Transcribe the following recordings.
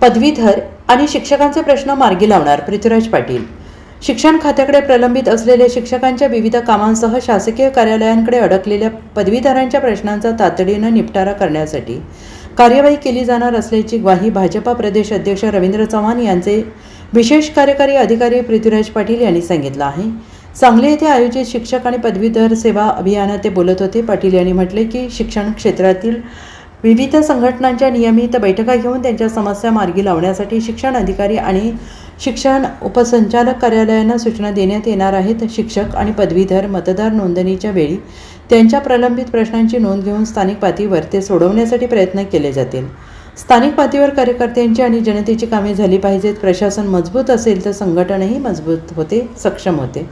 पदवीधर आणि शिक्षकांचे प्रश्न मार्गी लावणार पृथ्वीराज पाटील. शिक्षण खात्याकडे प्रलंबित असलेल्या शिक्षकांच्या विविध कामांसह शासकीय कार्यालयांकडे अडकलेल्या पदवीधरांच्या प्रश्नांचा तातडीनं निपटारा करण्यासाठी कार्यवाही केली जाणार असल्याची ग्वाही भाजपा प्रदेश अध्यक्ष रवींद्र चव्हाण यांचे विशेष कार्यकारी अधिकारी पृथ्वीराज पाटील यांनी सांगितलं आहे. सांगली येथे आयोजित शिक्षक आणि पदवीधर सेवा अभियानात ते बोलत होते. पाटील यांनी म्हटले की शिक्षण क्षेत्रातील विविध संघटनांच्या नियमित बैठका घेऊन त्यांच्या समस्या मार्गी लावण्यासाठी शिक्षण अधिकारी आणि शिक्षण उपसंचालक कार्यालयांना सूचना देण्यात येणार आहेत. शिक्षक आणि पदवीधर मतदार नोंदणीच्या वेळी त्यांच्या प्रलंबित प्रश्नांची नोंद घेऊन स्थानिक पातळीवर ते सोडवण्यासाठी प्रयत्न केले जातील. स्थानिक पातळीवर कार्यकर्त्यांची आणि जनतेची कामे झाली पाहिजेत. प्रशासन मजबूत असेल तर संघटनही मजबूत होते, सक्षम होते,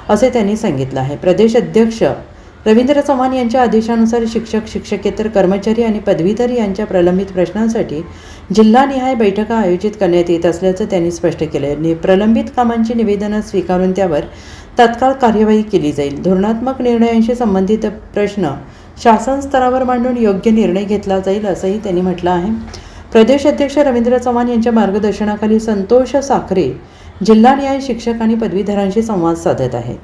असे त्यांनी सांगितलं आहे. प्रदेश अध्यक्ष रवींद्र चव्हाण यांच्या आदेशानुसार शिक्षक, शिक्षकेतर कर्मचारी आणि पदवीधर यांच्या प्रलंबित प्रश्नांसाठी जिल्हानिहाय बैठका आयोजित करण्यात येत असल्याचं त्यांनी स्पष्ट केलं. प्रलंबित कामांची निवेदनं स्वीकारून त्यावर तात्काळ कार्यवाही केली जाईल. धोरणात्मक निर्णयांशी संबंधित प्रश्न शासन स्तरावर मांडून योग्य निर्णय घेतला जाईल, असंही त्यांनी म्हटलं आहे. प्रदेश अध्यक्ष रवींद्र चव्हाण यांच्या मार्गदर्शनाखाली संतोष साखरे जिल्हानिहाय शिक्षक आणि पदवीधरांशी संवाद साधत आहेत.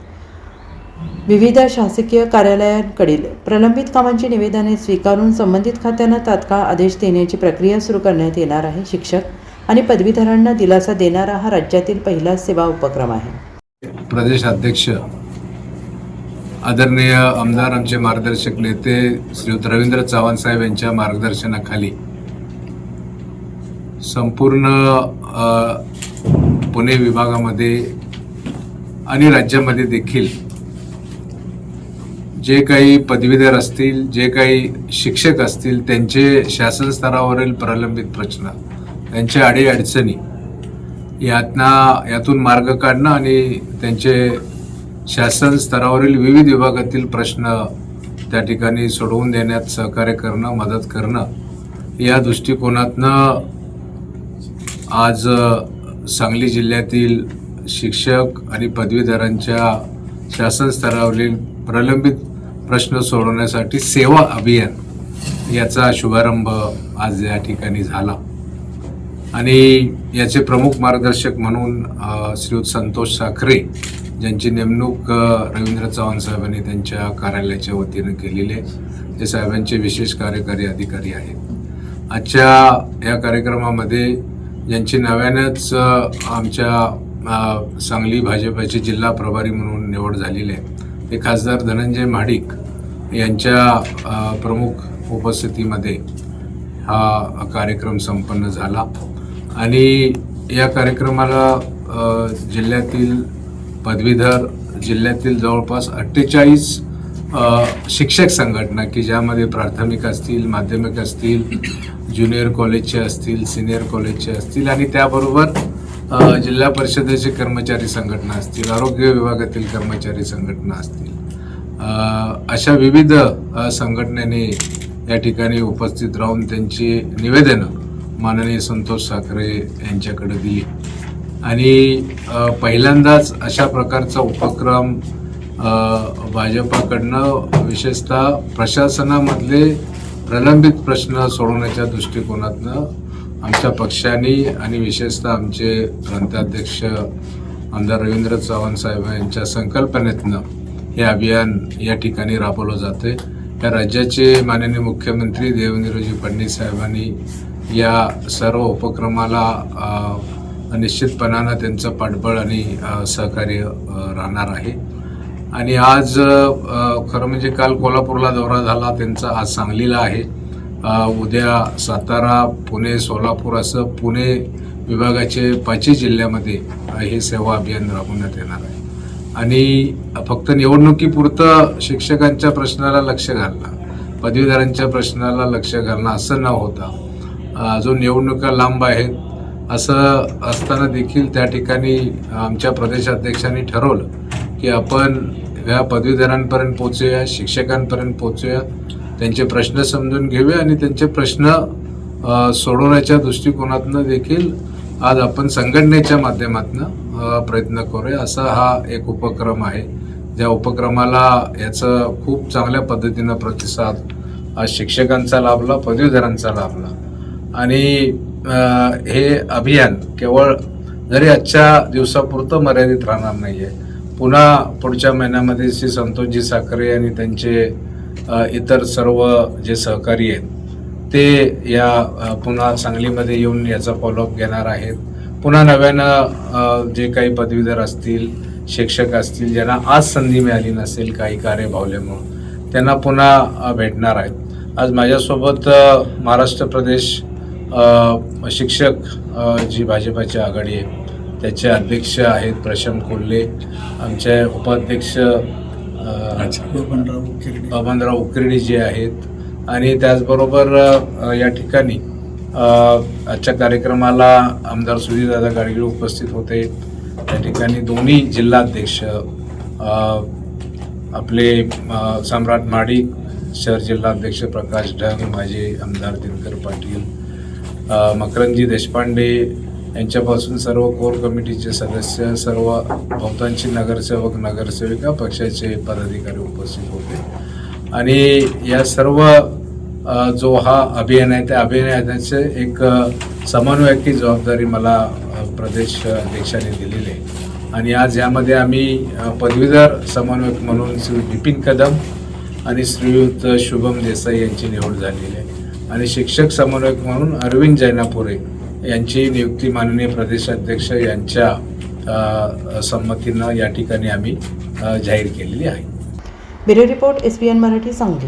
विविध शासकीय कार्यालयांकडील प्रलंबित कामांची निवेदने स्वीकारून संबंधित खात्यांना तात्काळ आदेश देण्याची प्रक्रिया सुरू करण्यात येणार आहे. शिक्षक आणि पदवीधरांना दिलासा देणारा हा राज्यातील पहिला सेवा उपक्रम आहे. प्रदेश अध्यक्ष आदरणीय आमदार आमचे मार्गदर्शक नेते श्रीयुत रवींद्र चव्हाण साहेब यांच्या मार्गदर्शनाखाली संपूर्ण पुणे विभागामध्ये आणि राज्यामध्ये देखील जे काही पदवीधर असतील, जे काही शिक्षक असतील, त्यांचे शासन स्तरावरील प्रलंबित प्रश्न, त्यांच्या अडीअडचणी यातून मार्ग काढणं आणि त्यांचे शासन स्तरावरील विविध विभागातील प्रश्न त्या ठिकाणी सोडवून देण्यात सहकार्य करणं, मदत करणं, या दृष्टिकोनातनं आज सांगली जिल्ह्यातील शिक्षक आणि पदवीधरांच्या शासन स्तरावरील प्रलंबित प्रश्न सोडवण्यासाठी सेवा अभियान याचा शुभारंभ आज या ठिकाणी झाला आणि याचे प्रमुख मार्गदर्शक म्हणून श्रीयुत संतोष साखरे ज्यांची नेमणूक रवींद्र चव्हाण साहेबांनी त्यांच्या कार्यालयाच्या वतीनं केलेली आहे, ते साहेबांचे विशेष कार्यकारी अधिकारी आहेत. आजच्या या कार्यक्रमामध्ये ज्यांची नव्यानंच आमच्या सांगली भाजपाचे जिल्हा प्रभारी म्हणून निवड झालेली आहे, ते खासदार धनंजय महाडिक यांच्या प्रमुख उपस्थितीमध्ये हा कार्यक्रम संपन्न झाला आणि या कार्यक्रमाला जिल्ह्यातील पदवीधर, जिल्ह्यातील जवळपास 48 शिक्षक संघटना की ज्यामध्ये प्राथमिक असतील, माध्यमिक असतील, ज्युनियर कॉलेजचे असतील, सिनियर कॉलेजचे असतील आणि त्याबरोबर जिल्हा परिषदेचे कर्मचारी संघटना असतील, आरोग्य विभागातील कर्मचारी संघटना असतील, अशा विविध संघटनेने या ठिकाणी उपस्थित राहून त्यांची निवेदनं माननीय संतोष साखरे यांच्याकडे दिली आणि पहिल्यांदाच अशा प्रकारचा उपक्रम भाजपाकडनं विशेषतः प्रशासनामधले प्रलंबित प्रश्न सोडवण्याच्या दृष्टिकोनातनं आमच्या पक्षाने आणि विशेषतः आमचे प्रांताध्यक्ष आमदार रवींद्र चव्हाण साहेब यांच्या संकल्पनेतनं हे अभियान या ठिकाणी राबवलं जाते. या राज्याचे माननीय मुख्यमंत्री देवेंद्रजी फडणवीस साहेबांनी या सर्व उपक्रमाला निश्चितपणानं त्यांचं पाठबळ आणि सहकार्य राहणार आहे आणि आज खरं म्हणजे काल कोल्हापूरला दौरा झाला त्यांचा, आज सांगलीला आहे, उद्या सातारा, पुणे, सोलापूर असं पुणे विभागाचे 5 जिल्ह्यामध्ये हे सेवा अभियान राबवण्यात येणार आहे आणि फक्त निवडणुकीपुरतं शिक्षकांच्या प्रश्नाला लक्ष घालणं, पदवीधरांच्या प्रश्नाला लक्ष घालणं असं न होता अजून निवडणुका लांब आहेत असं असताना देखील त्या ठिकाणी आमच्या प्रदेशाध्यक्षांनी ठरवलं की आपण या पदवीधरांपर्यंत पोचूया, शिक्षकांपर्यंत पोचूया, त्यांचे प्रश्न समजून घेऊया आणि त्यांचे प्रश्न सोडवण्याच्या दृष्टिकोनातनं देखील आज आपण संघटनेच्या माध्यमातून प्रयत्न करूया. असा हा एक उपक्रम आहे. ज्या उपक्रमाला याचं खूप चांगल्या पद्धतीनं प्रतिसाद आज शिक्षकांचा लाभला, पदवीधरांचा लाभला आणि हे अभियान केवळ जरी आजच्या दिवसापुरतं मर्यादित राहणार नाही आहे. पुन्हा पुढच्या महिन्यामध्ये श्री संतोषजी साखरे आणि त्यांचे इतर सर्व जे सहकारी आहेत ते या पुन्हा सांगलीमध्ये येऊन याचा फॉलोअप घेणार आहेत. पुन्हा नव्यानं जे काही पदवीधर असतील, शिक्षक असतील, ज्यांना आज संधी मिळाली नसेल काही कार्यभावल्यामुळं, त्यांना पुन्हा भेटणार आहेत. आज माझ्यासोबत महाराष्ट्र प्रदेश शिक्षक जी भाजपाची आघाडी आहे त्याचे अध्यक्ष आहेत प्रशांत कोल्हे, आमचे उपाध्यक्ष बबनराव उकिरडे जे आहेत आणि त्याचबरोबर या ठिकाणी आजच्या कार्यक्रमाला आमदार सुधीरदादा गाडगीळ उपस्थित होते. त्या ठिकाणी दोन्ही जिल्हाध्यक्ष आपले सम्राट माडिक, शहर जिल्हाध्यक्ष प्रकाश ढग, माजी आमदार दिनकर पाटील, मकरंदजी देशपांडे यांच्यापासून सर्व कोर कमिटीचे सदस्य, सर्व बहुतांशी नगरसेवक नगरसेविका पक्षाचे पदाधिकारी उपस्थित होते. आणि या सर्व जो हा अभियान आहे त्या अभियानाचे एक समन्वयकी जबाबदारी मला प्रदेश अध्यक्षांनी दिलेली आहे. आणि आज यामध्ये आम्ही पदवीधर समन्वयक म्हणून श्री विपिन कदम आणि श्रीयुत शुभम देसाई यांची निवड झालेली आहे. आणि शिक्षक समन्वयक म्हणून अरविंद जैनापुरे यांची नियुक्ती माननीय प्रदेशाध्यक्ष यांच्या संमतीनं या ठिकाणी आम्ही जाहीर केलेली आहे. Bureau report SBN Marathi Sangli.